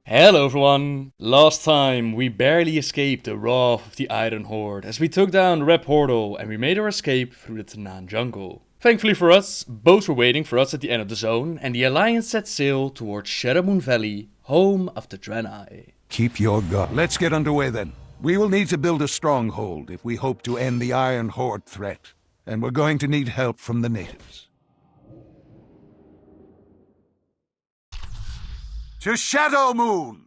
Hello everyone! Last time we barely escaped the wrath of the Iron Horde as we took down the Red Portal and we made our escape through the Tanaan jungle. Thankfully for us, boats were waiting for us at the end of the zone and the Alliance set sail towards Shadowmoon Valley, home of the Draenei. Keep your guard. Let's get underway then. We will need to build a stronghold if we hope to end the Iron Horde threat, and we're going to need help from the natives. To Shadowmoon!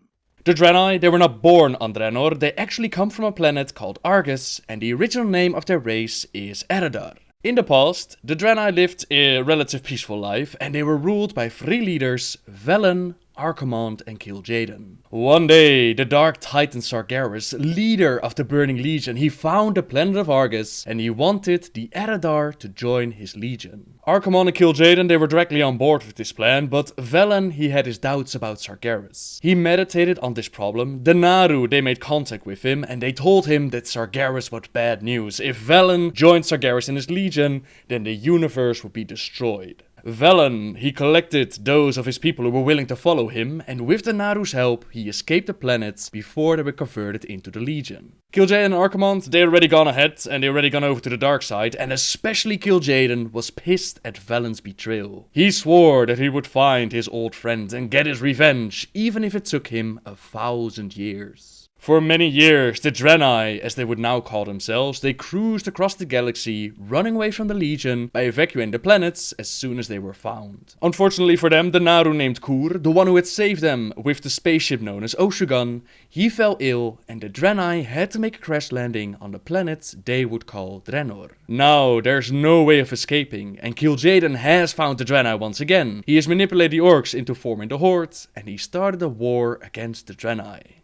The Draenei, they were not born on Draenor, they actually come from a planet called Argus, and the original name of their race is Eredar. In the past, the Draenei lived a relative peaceful life, and they were ruled by three leaders, Velen, Archimonde and Kil'jaeden. One day, the Dark Titan Sargeras, leader of the Burning Legion, he found the planet of Argus and he wanted the Eredar to join his legion. Archimonde and Kil'jaeden, they were directly on board with this plan, but Velen, he had his doubts about Sargeras. He meditated on this problem. The Naru, they made contact with him and they told him that Sargeras was bad news. If Velen joined Sargeras in his legion, then the universe would be destroyed. Velen, he collected those of his people who were willing to follow him, and with the Naru's help, he escaped the planets before they were converted into the Legion. Kil'jaeden and Archimonde, they already gone ahead, and they already gone over to the dark side, and especially Kil'jaeden was pissed at Velen's betrayal. He swore that he would find his old friend and get his revenge, even if it took him 1,000 years. For many years, the Draenei, as they would now call themselves, they cruised across the galaxy, running away from the Legion by evacuating the planets as soon as they were found. Unfortunately for them, the Naru named Kur, the one who had saved them with the spaceship known as Oshugan, he fell ill and the Draenei had to make a crash landing on the planet they would call Draenor. Now, there's no way of escaping, and Kil'jaeden has found the Draenei once again. He has manipulated the orcs into forming the Horde, and he started a war against the Draenei.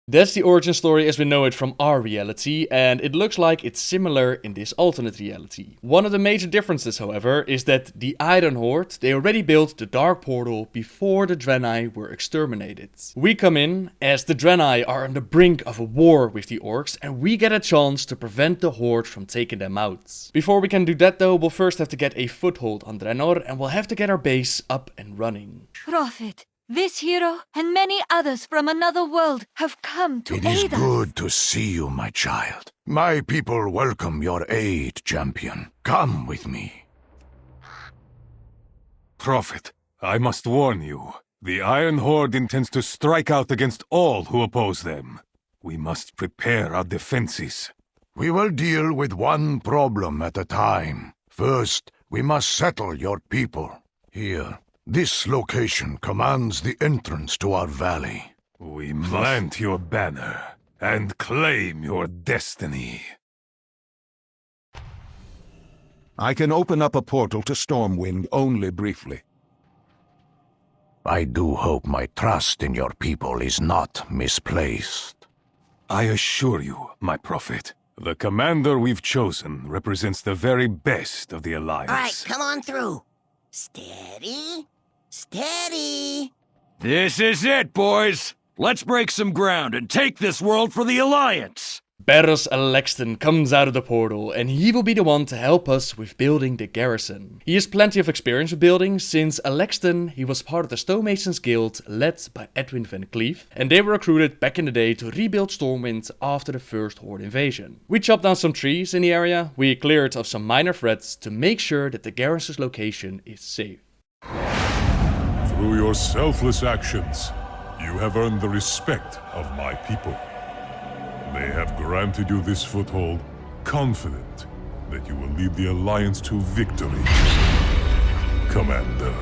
That's the origin story as we know it from our reality, and it looks like it's similar in this alternate reality. One of the major differences, however, is that the Iron Horde, they already built the Dark Portal before the Draenei were exterminated. We come in as the Draenei are on the brink of a war with the orcs, and we get a chance to prevent the Horde from taking them out. Before we can do that though, we'll first have to get a foothold on Draenor, and we'll have to get our base up and running. Prophet, this hero and many others from another world have come to aid us. It is good to see you, my child. My people welcome your aid, champion. Come with me. Prophet, I must warn you. The Iron Horde intends to strike out against all who oppose them. We must prepare our defenses. We will deal with one problem at a time. First, we must settle your people. Here. This location commands the entrance to our valley. We must plant your banner and claim your destiny. I can open up a portal to Stormwind only briefly. I do hope my trust in your people is not misplaced. I assure you, my prophet, the commander we've chosen represents the very best of the Alliance. All right, come on through. Steady. Steady! This is it, boys! Let's break some ground and take this world for the Alliance! Barros Alexten comes out of the portal and he will be the one to help us with building the Garrison. He has plenty of experience with building since Alexten, he was part of the Stonemasons Guild led by Edwin Van Cleef, and they were recruited back in the day to rebuild Stormwind after the first Horde invasion. We chopped down some trees in the area, we cleared of some minor threats to make sure that the Garrison's location is safe. Through your selfless actions, you have earned the respect of my people. They have granted you this foothold, confident that you will lead the Alliance to victory, Commander.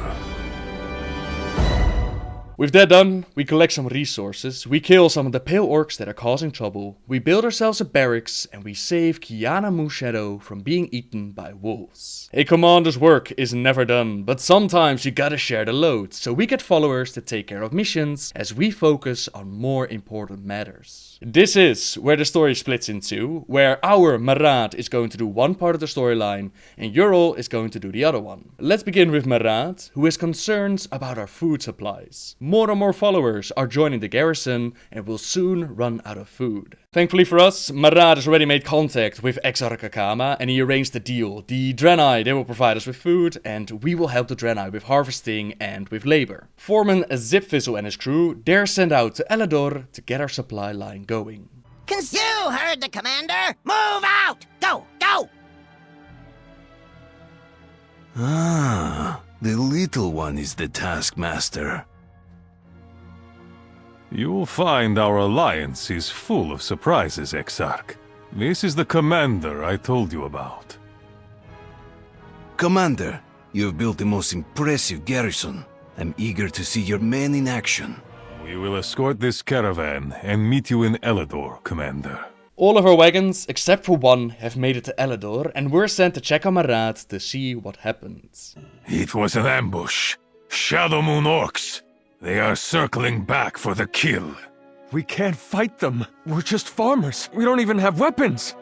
With that done, we collect some resources, we kill some of the pale orcs that are causing trouble, we build ourselves a barracks, and we save Kiana Mooshadow from being eaten by wolves. A commander's work is never done, but sometimes you gotta share the load, so we get followers to take care of missions as we focus on more important matters. This is where the story splits into, where our Marad is going to do one part of the storyline, and Uril is going to do the other one. Let's begin with Marad, who is concerned about our food supplies. more and more followers are joining the garrison and will soon run out of food. Thankfully for us, Marad has already made contact with Exarch Akama and he arranged a deal. The Draenei, they will provide us with food and we will help the Draenei with harvesting and with labor. Foreman Zipfizzle and his crew, they're sent out to Elador to get our supply line going. Consu heard the commander! Move out! Go! Go! Ah, the little one is the taskmaster. You'll find our alliance is full of surprises, Exarch. This is the commander I told you about. Commander, you have built the most impressive garrison. I'm eager to see your men in action. We will escort this caravan and meet you in Elador, Commander. All of our wagons, except for one, have made it to Elador, and we're sent to check on Marad to see what happens. It was an ambush. Shadowmoon orcs. They are circling back for the kill. We can't fight them. We're just farmers. We don't even have weapons.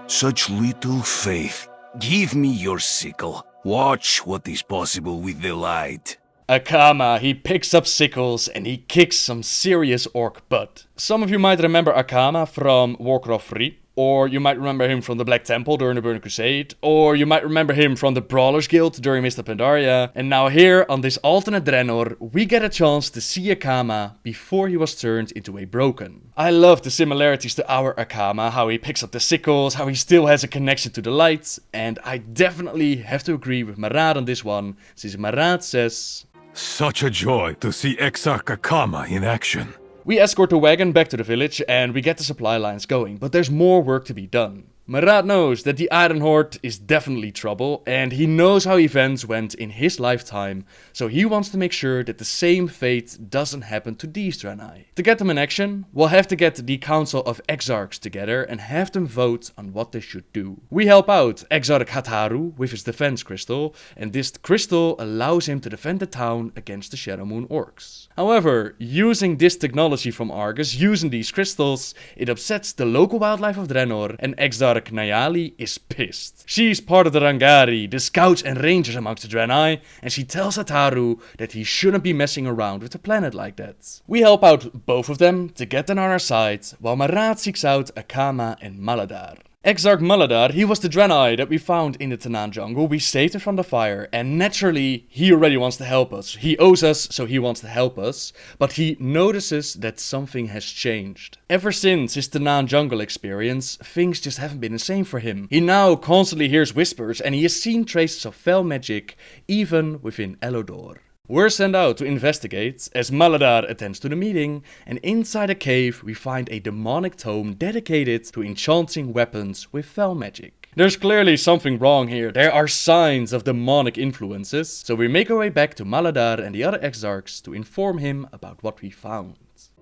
Such little faith. Give me your sickle. Watch what is possible with the light. Akama, he picks up sickles and he kicks some serious orc butt. Some of you might remember Akama from Warcraft 3, or you might remember him from the Black Temple during the Burning Crusade, or you might remember him from the Brawlers Guild during Mist of Pandaria, and now here on this alternate Draenor, we get a chance to see Akama before he was turned into a broken. I love the similarities to our Akama, how he picks up the sickles, how he still has a connection to the light, and I definitely have to agree with Marad on this one, since Marad says... Such a joy to see Exarch Akama in action. We escort the wagon back to the village and we get the supply lines going, but there's more work to be done. Marad knows that the Iron Horde is definitely trouble, and he knows how events went in his lifetime, so he wants to make sure that the same fate doesn't happen to these Draenei. To get them in action, we'll have to get the Council of Exarchs together and have them vote on what they should do. We help out Exarch Hataru with his defense crystal, and this crystal allows him to defend the town against the Shadowmoon orcs. However, using this technology from Argus, using these crystals, it upsets the local wildlife of Draenor, and Exarch Nayali is pissed. She's part of the Rangari, the scouts and rangers amongst the Draenei, and she tells Hataru that he shouldn't be messing around with the planet like that. We help out both of them to get them on our side, while Marad seeks out Akama and Maladar. Exarch Maladar, he was the Draenei that we found in the Tanaan jungle. We saved him from the fire, and naturally, he already wants to help us. He owes us, so he wants to help us, but he notices that something has changed. Ever since his Tanaan jungle experience, things just haven't been the same for him. He now constantly hears whispers, and he has seen traces of fell magic, even within Elador. We're sent out to investigate, as Maladar attends to the meeting, and inside a cave we find a demonic tome dedicated to enchanting weapons with fell magic. There's clearly something wrong here, there are signs of demonic influences, so we make our way back to Maladar and the other exarchs to inform him about what we found.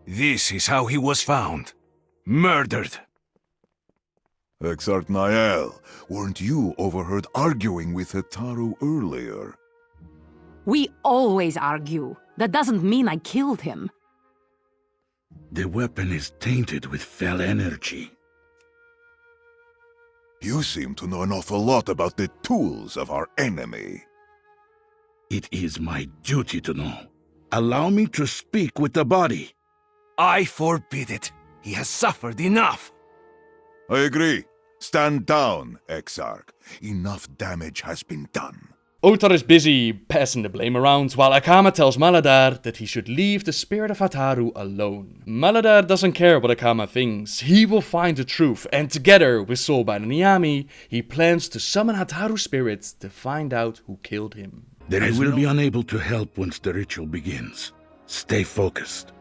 This is how he was found. Murdered. Exarch Nael, weren't you overheard arguing with Hataru earlier? We always argue. That doesn't mean I killed him. The weapon is tainted with fell energy. You seem to know an awful lot about the tools of our enemy. It is my duty to know. Allow me to speak with the body. I forbid it. He has suffered enough. I agree. Stand down, Exarch. Enough damage has been done. Otar is busy passing the blame around, while Akama tells Maladar that he should leave the spirit of Hataru alone. Maladar doesn't care what Akama thinks, he will find the truth, and together with Soulbind and Niyami, he plans to summon Hataru's spirit to find out who killed him. I will be unable to help once the ritual begins. Stay focused.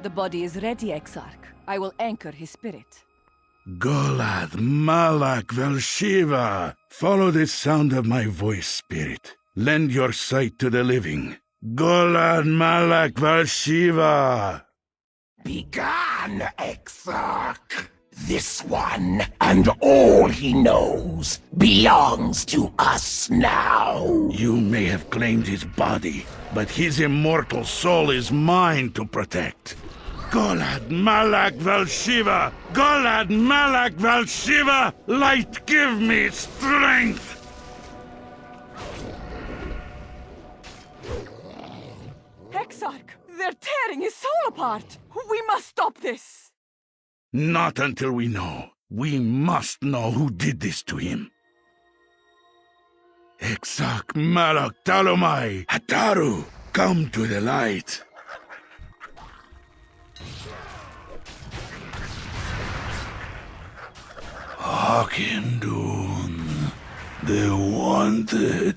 The body is ready, Exarch. I will anchor his spirit. Golad Malak Velshiva! Follow the sound of my voice, spirit. Lend your sight to the living. Golad Malak Velshiva! Begone, Exarch! This one, and all he knows, belongs to us now. You may have claimed his body, but his immortal soul is mine to protect. Golad Malak Velshiva! Golad Malak Velshiva! Light, give me strength! Exarch! Exarch! They're tearing his soul apart! We must stop this! Not until we know. We must know who did this to him. Exarch Malak Talomai Hataru, come to the light. Akindun, the wanted.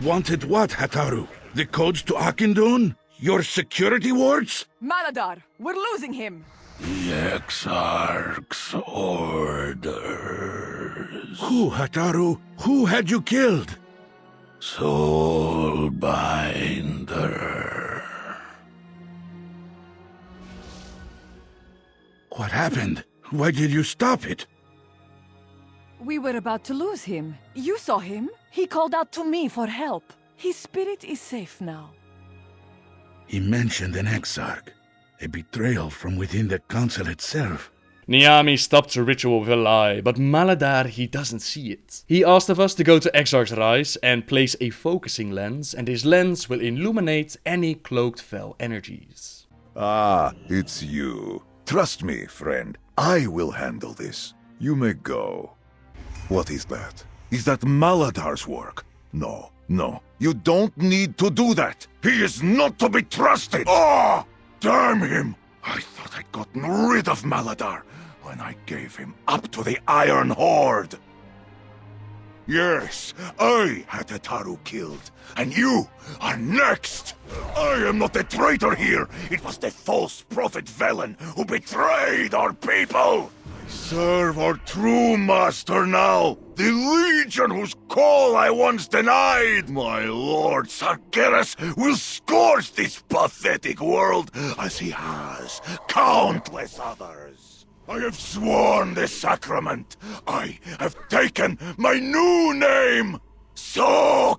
Wanted what, Hataru? The codes to Akindun? Your security wards? Maladar, we're losing him! The Exarch's orders. Who, Hataru? Who had you killed? Soulbinder. What happened? Why did you stop it? We were about to lose him. You saw him. He called out to me for help. His spirit is safe now. He mentioned an Exarch. A betrayal from within the council itself. Niami stopped the ritual with a lie, but Maladar, he doesn't see it. He asked of us to go to Exarch's Rise and place a focusing lens, and this lens will illuminate any cloaked fell energies. Ah, it's you. Trust me, friend. I will handle this. You may go. What is that? Is that Maladar's work? No, no. You don't need to do that. He is not to be trusted. Oh! Damn him! I thought I'd gotten rid of Maladar when I gave him up to the Iron Horde. Yes, I had Hataru killed, and you are next! I am not the traitor here! It was the false prophet Velen who betrayed our people! I serve our true master now, the legion whose call I once denied! My lord Sargeras will scourge this pathetic world as he has countless others! I have sworn the sacrament. I have taken my new name, Sokrathar!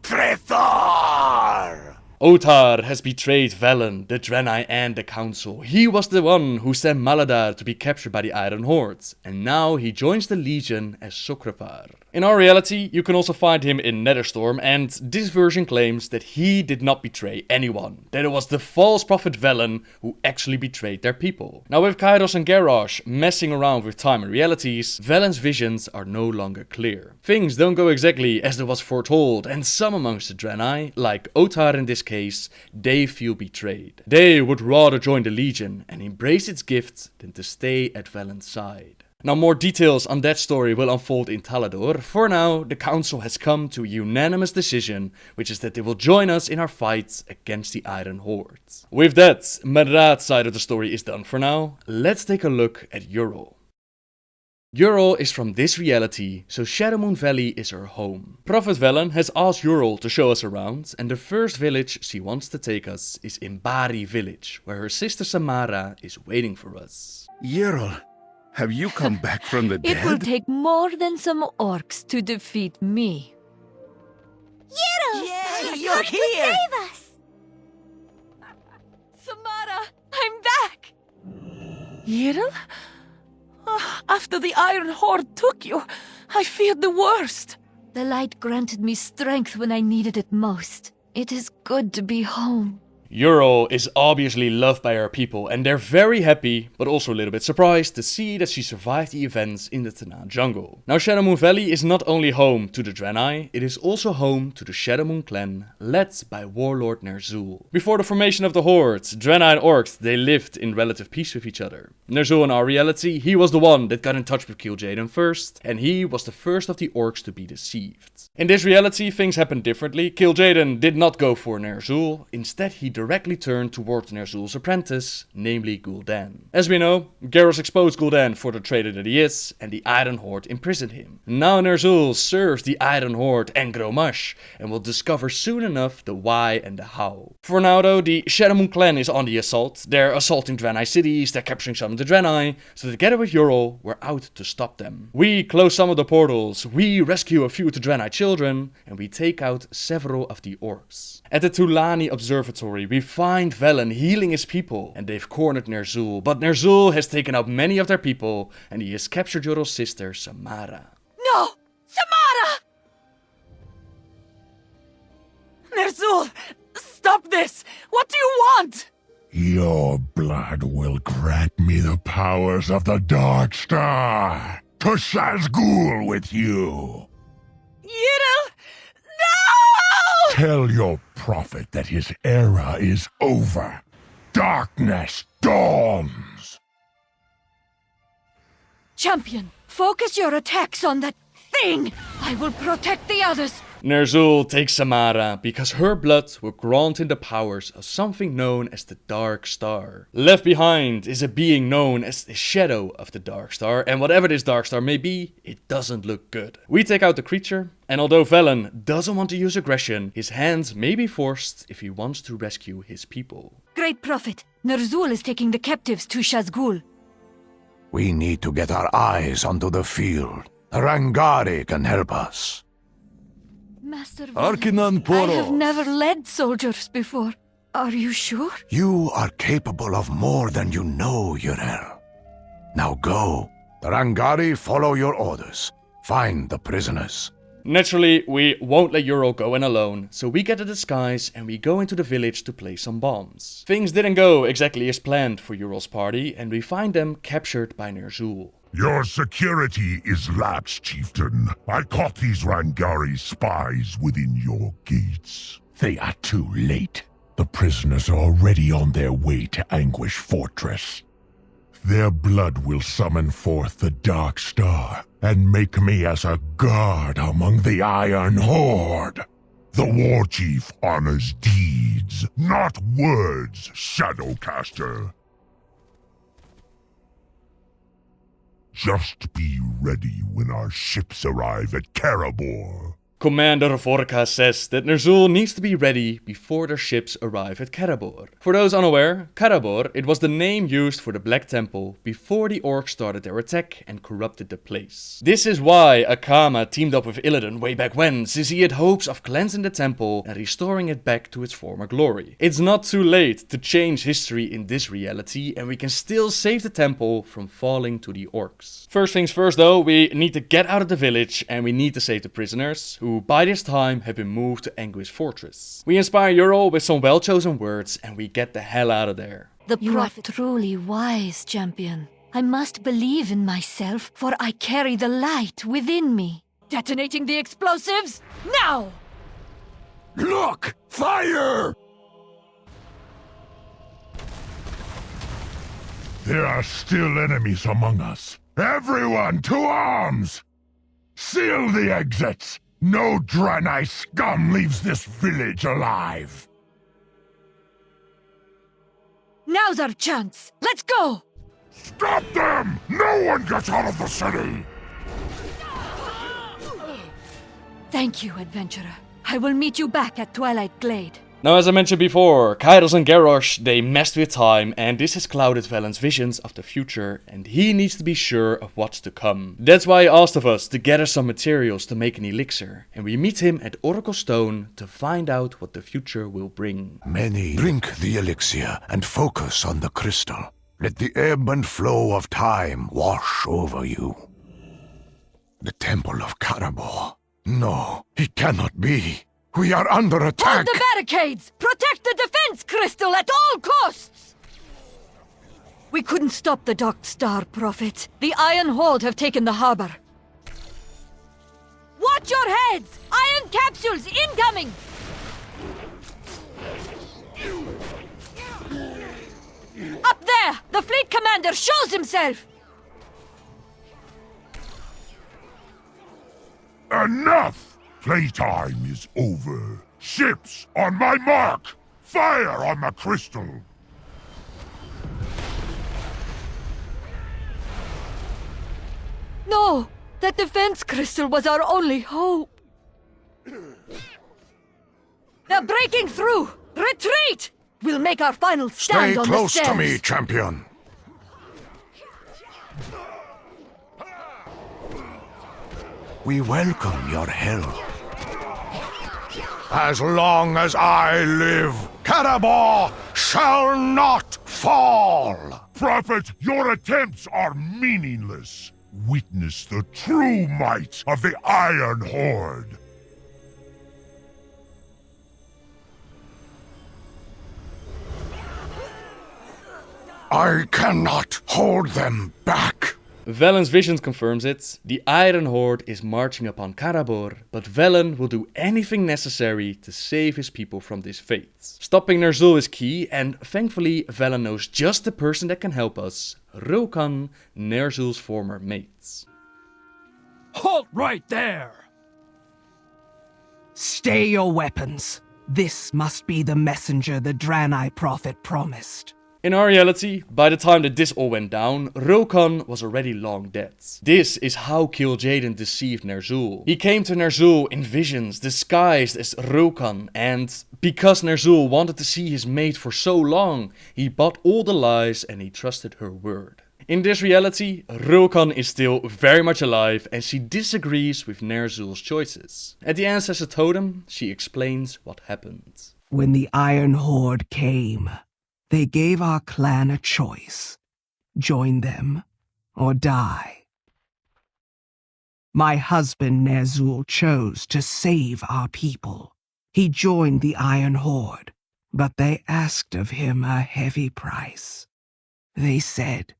Otar has betrayed Velen, the Draenei and the Council. He was the one who sent Maladar to be captured by the Iron Horde, and now he joins the Legion as Sokrathar. In our reality, you can also find him in Netherstorm, and this version claims that he did not betray anyone, that it was the false prophet Velen who actually betrayed their people. Now with Kairos and Garrosh messing around with time and realities, Velen's visions are no longer clear. Things don't go exactly as it was foretold, and some amongst the Draenei, like Otar in this case, they feel betrayed. They would rather join the Legion and embrace its gift than to stay at Velen's side. Now more details on that story will unfold in Talador. For now, the council has come to a unanimous decision, which is that they will join us in our fight against the Iron Horde. With that, Medrad's side of the story is done for now. Let's take a look at Ural. Ural is from this reality, so Shadowmoon Valley is her home. Prophet Velen has asked Ural to show us around, and the first village she wants to take us is Imbari village, where her sister Samara is waiting for us. Ural, have you come back from the dead? It will take more than some orcs to defeat me. Yero! Yes, You're here! To save us! Samara, I'm back! Yeril? After the Iron Horde took you, I feared the worst. The light granted me strength when I needed it most. It is good to be home. Ural is obviously loved by her people, and they're very happy, but also a little bit surprised to see that she survived the events in the Tanaan jungle. Now Shadowmoon Valley is not only home to the Draenei, it is also home to the Shadowmoon clan, led by Warlord Ner'zhul. Before the formation of the Horde, Draenei and Orcs, they lived in relative peace with each other. Ner'zhul in our reality, he was the one that got in touch with Kil'jaeden first, and he was the first of the Orcs to be deceived. In this reality, things happened differently. Kil'jaeden did not go for Ner'zhul, instead he directly turned towards Ner'zhul's apprentice, namely Gul'dan. As we know, Garrus exposed Gul'dan for the traitor that he is, and the Iron Horde imprisoned him. Now Ner'zhul serves the Iron Horde and Gromash, and will discover soon enough the why and the how. For now though, the Shadowmoon clan is on the assault. They're assaulting Draenei cities, they're capturing some of the Draenei, so together with Ural, we're out to stop them. We close some of the portals, we rescue a few of the Draenei children, and we take out several of the orcs. At the Tulani Observatory, we find Velen healing his people, and they've cornered Ner'zhul, but Ner'zhul has taken out many of their people, and he has captured Ural's sister, Samara. No! Samara! Ner'zhul! stop this! What do you want? Your blood will grant me the powers of the Dark Star. To Shazgul with you. Yiril! No! Tell your prophet that his era is over. Darkness dawns. Champion, focus your attacks on that thing. I will protect the others. Ner'zhul takes Samara because her blood will grant him the powers of something known as the Dark Star. Left behind is a being known as the Shadow of the Dark Star, and whatever this Dark Star may be, it doesn't look good. We take out the creature, and although Velen doesn't want to use aggression, his hands may be forced if he wants to rescue his people. Great Prophet, Ner'zhul is taking the captives to Shazgul. We need to get our eyes onto the field. Rangari can help us. Master Velen, I have never led soldiers before. Are you sure? You are capable of more than you know, Yrel. Now go. Rangari, follow your orders. Find the prisoners. Naturally, we won't let Yrel go in alone, so we get a disguise and we go into the village to place some bombs. Things didn't go exactly as planned for Yrel's party, and we find them captured by Ner'zhul. Your security is lapsed, chieftain. I caught these Rangari spies within your gates. They are too late. The prisoners are already on their way to Anguish Fortress. Their blood will summon forth the Dark Star and make me as a god among the Iron Horde. The war chief honors deeds, not words, Shadowcaster. Just be ready when our ships arrive at Karabor. Commander Vorka says that Ner'zhul needs to be ready before their ships arrive at Karabor. For those unaware, Karabor, it was the name used for the Black Temple before the orcs started their attack and corrupted the place. This is why Akama teamed up with Illidan way back when, since he had hopes of cleansing the temple and restoring it back to its former glory. It's not too late to change history in this reality, and we can still save the temple from falling to the orcs. First things first though, we need to get out of the village and we need to save the prisoners, who by this time have been moved to Anguish Fortress. We inspire Yrel with some well-chosen words and we get the hell out of there. You are truly wise, champion. I must believe in myself, for I carry the light within me. Detonating the explosives, now! Look! Fire! There are still enemies among us. Everyone to arms! Seal the exits! No Draenei scum leaves this village alive! Now's our chance! Let's go! Stop them! No one gets out of the city! Thank you, adventurer. I will meet you back at Twilight Glade. Now, as I mentioned before, Kairos and Garrosh, they messed with time, and this has clouded Velen's visions of the future, and he needs to be sure of what's to come. That's why he asked of us to gather some materials to make an elixir, and we meet him at Oracle Stone to find out what the future will bring. Many drink the elixir and focus on the crystal. Let the ebb and flow of time wash over you. The Temple of Karabor. No, it cannot be. We are under attack! Hold the barricades! Protect the defense crystal at all costs! We couldn't stop the Dark Star, Prophet. The Iron Horde have taken the harbor. Watch your heads! Iron capsules incoming! Up there! The fleet commander shows himself! Enough! Playtime is over. Ships on my mark! Fire on the crystal! No! That defense crystal was our only hope! They're breaking through! Retreat! We'll make our final stand on the stairs! Stay close to me, champion! We welcome your help. As long as I live, Karabor shall not fall! Prophet, your attempts are meaningless. Witness the true might of the Iron Horde. I cannot hold them back. Velen's vision confirms it. The Iron Horde is marching upon Karabor, but Velen will do anything necessary to save his people from this fate. Stopping Ner'zhul is key, and thankfully Velen knows just the person that can help us, Rulkan, Ner'zhul's former mate. Halt right there! Stay your weapons. This must be the messenger the Draenei prophet promised. In our reality, by the time that this all went down, Rulkan was already long dead. This is how Kil'jaeden deceived Ner'zhul. He came to Ner'zhul in visions, disguised as Rulkan, and because Ner'zhul wanted to see his mate for so long, he bought all the lies and he trusted her word. In this reality, Rulkan is still very much alive and she disagrees with Ner'zhul's choices. At the Ancestor Totem, she explains what happened. When the Iron Horde came, they gave our clan a choice. Join them or die. My husband Ner'zhul chose to save our people. He joined the Iron Horde, but they asked of him a heavy price. They said,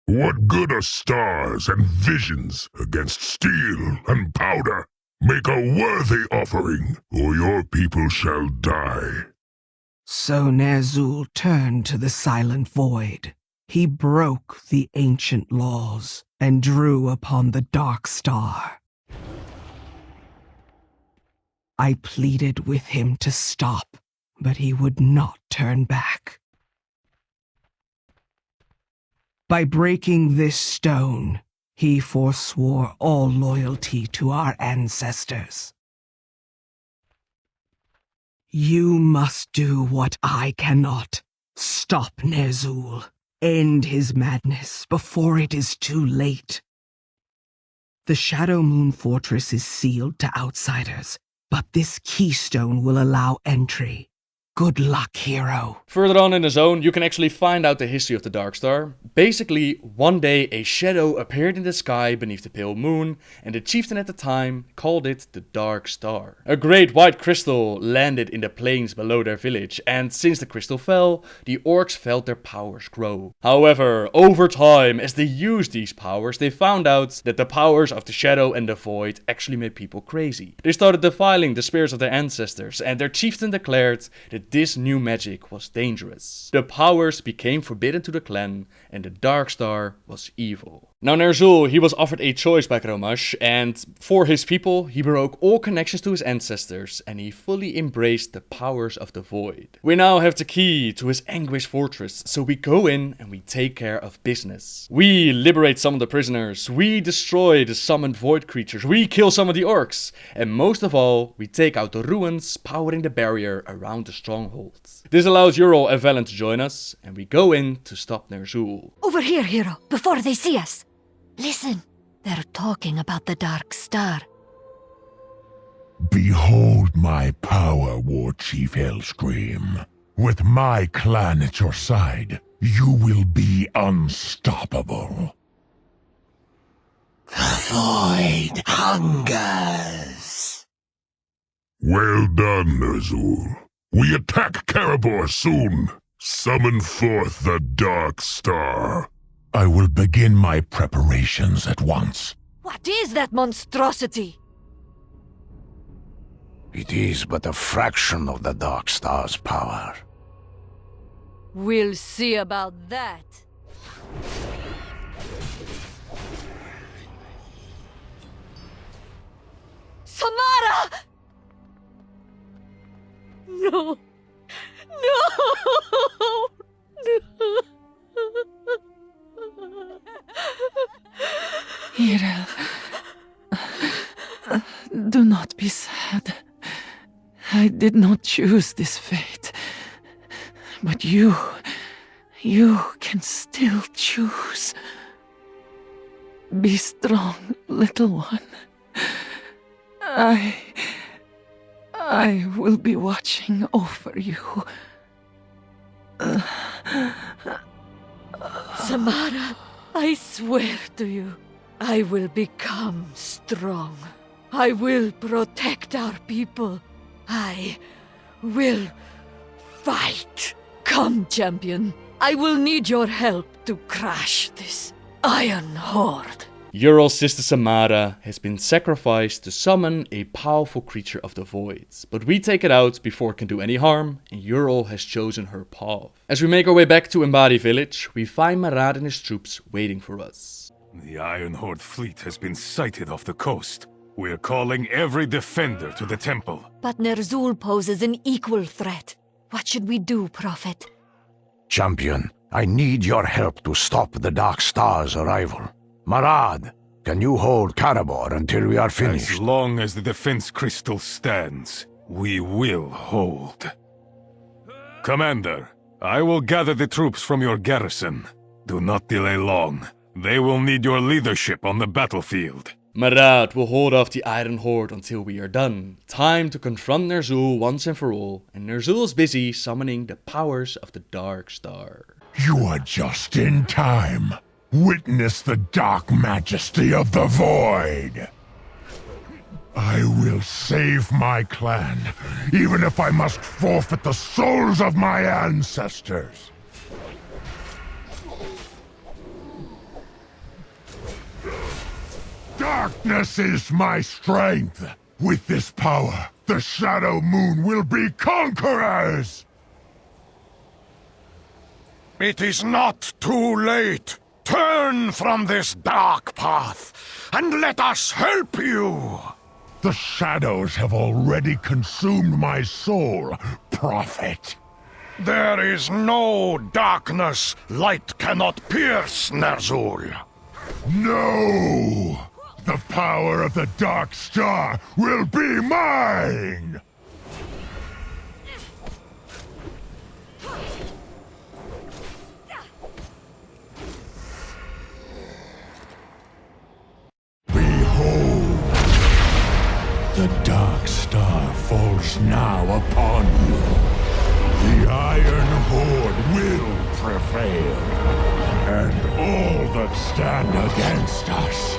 "What good are stars and visions against steel and powder? Make a worthy offering, or your people shall die." So Ner'zhul turned to the Silent Void. He broke the ancient laws and drew upon the Dark Star. I pleaded with him to stop, but he would not turn back. By breaking this stone, he forswore all loyalty to our ancestors. You must do what I cannot. Stop Ner'zhul. End his madness before it is too late. The Shadowmoon Fortress is sealed to outsiders, but this keystone will allow entry. Good luck, hero. Further on in the zone, you can actually find out the history of the Dark Star. Basically, one day a shadow appeared in the sky beneath the pale moon, and the chieftain at the time called it the Dark Star. A great white crystal landed in the plains below their village, and since the crystal fell, the orcs felt their powers grow. However, over time, as they used these powers, they found out that the powers of the shadow and the void actually made people crazy. They started defiling the spirits of their ancestors, and their chieftain declared that this new magic was dangerous. The powers became forbidden to the clan, and the Dark Star was evil. Now Ner'zhul, he was offered a choice by Grommash, and for his people, he broke all connections to his ancestors, and he fully embraced the powers of the void. We now have the key to his anguished fortress, so we go in and we take care of business. We liberate some of the prisoners, we destroy the summoned void creatures, we kill some of the orcs, and most of all, we take out the ruins powering the barrier around the stronghold. This allows Urol and Velen to join us, and we go in to stop Ner'zhul. Over here, hero, before they see us. Listen, they're talking about the Dark Star. Behold my power, War Chief Hellscream. With my clan at your side, you will be unstoppable. The void hungers. Well done, Ner'zhul. We attack Karabor soon. Summon forth the Dark Star. I will begin my preparations at once. What is that monstrosity? It is but a fraction of the Dark Star's power. We'll see about that. Samara! No! No! No! Irel, do not be sad. I did not choose this fate. But you can still choose. Be strong, little one. I will be watching over you. Samara, I swear to you, I will become strong. I will protect our people. I will fight. Come, champion. I will need your help to crash this Iron Horde. Urol's sister Samara has been sacrificed to summon a powerful creature of the voids, but we take it out before it can do any harm, and Urol has chosen her path. As we make our way back to Embody village, we find Marad and his troops waiting for us. The Iron Horde fleet has been sighted off the coast. We're calling every defender to the temple. But Ner'zhul poses an equal threat. What should we do, Prophet? Champion, I need your help to stop the Dark Star's arrival. Marad, can you hold Karabor until we are finished? As long as the defense crystal stands, we will hold. Commander, I will gather the troops from your garrison. Do not delay long. They will need your leadership on the battlefield. Marad will hold off the Iron Horde until we are done. Time to confront Ner'zhul once and for all, and Ner'zhul is busy summoning the powers of the Dark Star. You are just in time. Witness the dark majesty of the void. I will save my clan, even if I must forfeit the souls of my ancestors. Darkness is my strength. With this power, the Shadowmoon will be conquerors! It is not too late. Turn from this dark path, and let us help you! The shadows have already consumed my soul, Prophet. There is no darkness light cannot pierce, Ner'zhul. No! The power of the Dark Star will be mine! Behold! The Dark Star falls now upon you. The Iron Horde will prevail. And all that stand against us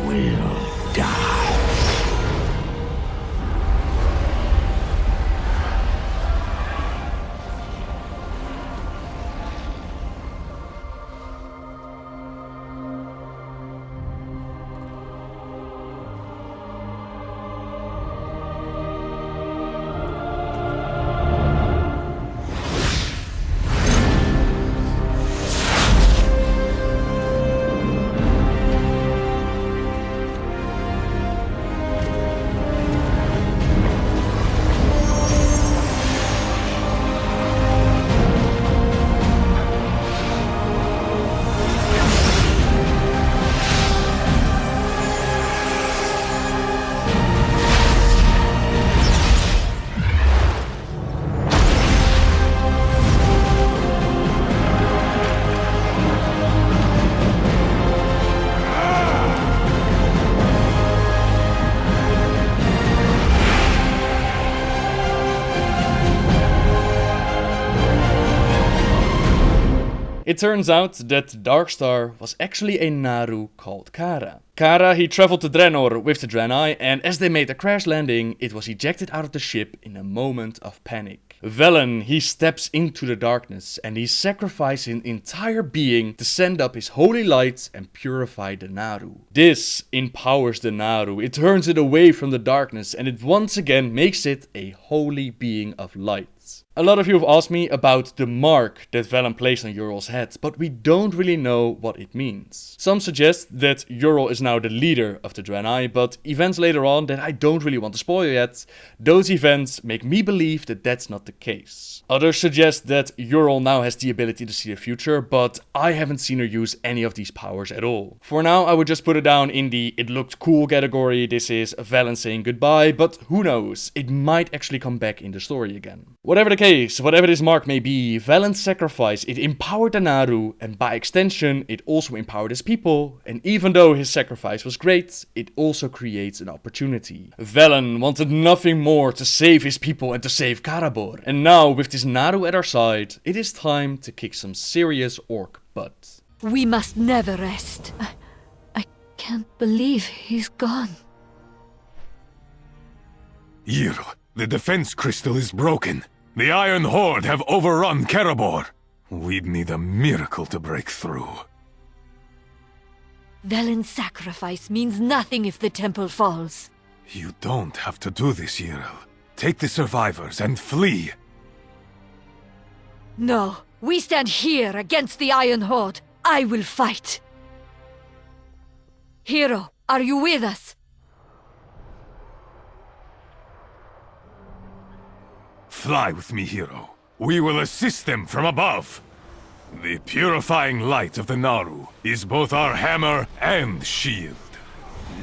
will die. It turns out that the Dark Star was actually a Naru called Kara. Kara, he traveled to Draenor with the Draenei, and as they made a crash landing, it was ejected out of the ship in a moment of panic. Velen, he steps into the darkness, and he sacrifices his entire being to send up his holy light and purify the Naru. This empowers the Naru, it turns it away from the darkness, and it once again makes it a holy being of light. A lot of you have asked me about the mark that Velen placed on Urol's head, but we don't really know what it means. Some suggest that Urol is now the leader of the Draenei, but events later on that I don't really want to spoil yet, those events make me believe that that's not the case. Others suggest that Urol now has the ability to see the future, but I haven't seen her use any of these powers at all. For now, I would just put it down in the it looked cool category. This is Velen saying goodbye, but who knows, it might actually come back in the story again. Whatever the case, whatever this mark may be, Velen's sacrifice, it empowered the Naru, and by extension, it also empowered his people, and even though his sacrifice was great, it also creates an opportunity. Velen wanted nothing more to save his people and to save Karabor, and now with this Naru at our side, it is time to kick some serious orc butt. We must never rest. I can't believe he's gone. Yrl, the defense crystal is broken. The Iron Horde have overrun Karabor. We'd need a miracle to break through. Velen's sacrifice means nothing if the temple falls. You don't have to do this, Yrel. Take the survivors and flee. No, we stand here against the Iron Horde. I will fight. Hero, are you with us? Fly with me, hero. We will assist them from above. The purifying light of the Naru is both our hammer and shield.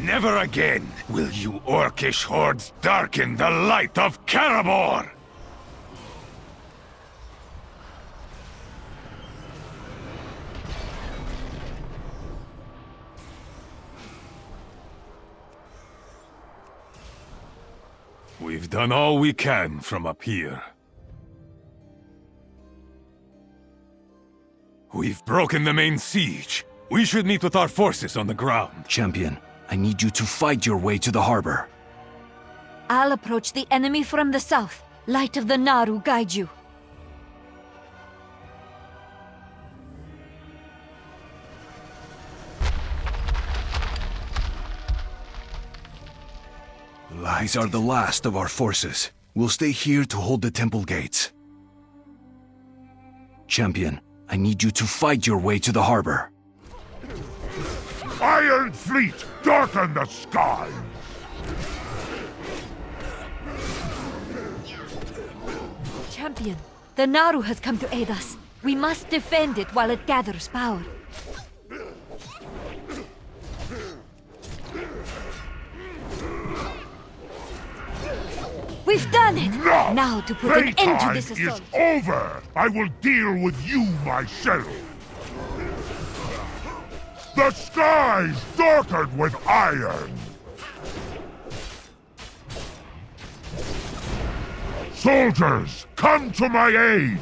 Never again will you orcish hordes darken the light of Karabor! We've done all we can from up here. We've broken the main siege. We should meet with our forces on the ground. Champion, I need you to fight your way to the harbor. I'll approach the enemy from the south. Light of the Naru guide you. These are the last of our forces. We'll stay here to hold the temple gates. Champion, I need you to fight your way to the harbor. Iron Fleet, darken the sky! Champion, the Naru has come to aid us. We must defend it while it gathers power. We've done it! No! Now to put an end to this Playtime assault. is over! I will deal with you myself! The skies darkened with iron! Soldiers, come to my aid!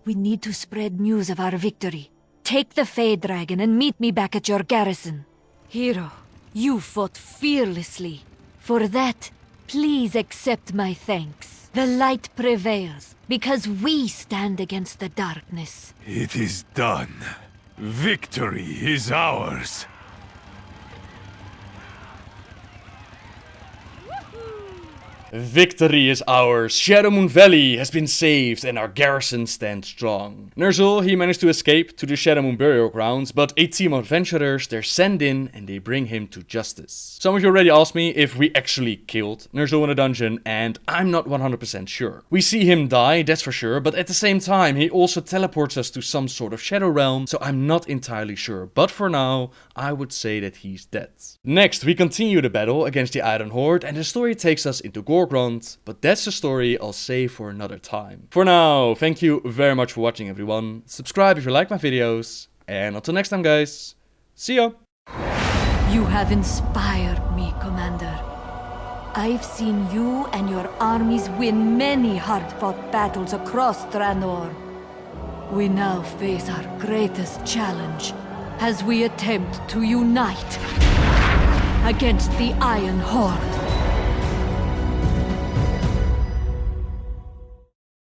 We need to spread news of our victory. Take the Fey Dragon and meet me back at your garrison. Hero, you fought fearlessly. For that, please accept my thanks. The light prevails, because we stand against the darkness. It is done. Victory is ours. Victory is ours. Shadowmoon Valley has been saved and our garrison stands strong. Ner'zhul, he managed to escape to the Shadowmoon burial grounds, but a team of adventurers, they're sent in and they bring him to justice. Some of you already asked me if we actually killed Ner'zhul in a dungeon, and I'm not 100% sure. We see him die, that's for sure, but at the same time he also teleports us to some sort of shadow realm, so I'm not entirely sure. But for now, I would say that he's dead. Next, we continue the battle against the Iron Horde, and the story takes us into Gorgrond, but that's a story I'll save for another time. For now, thank you very much for watching, everyone. Subscribe if you like my videos, and until next time, guys, see ya! You have inspired me, Commander. I've seen you and your armies win many hard-fought battles across Draenor. We now face our greatest challenge as we attempt to unite against the Iron Horde.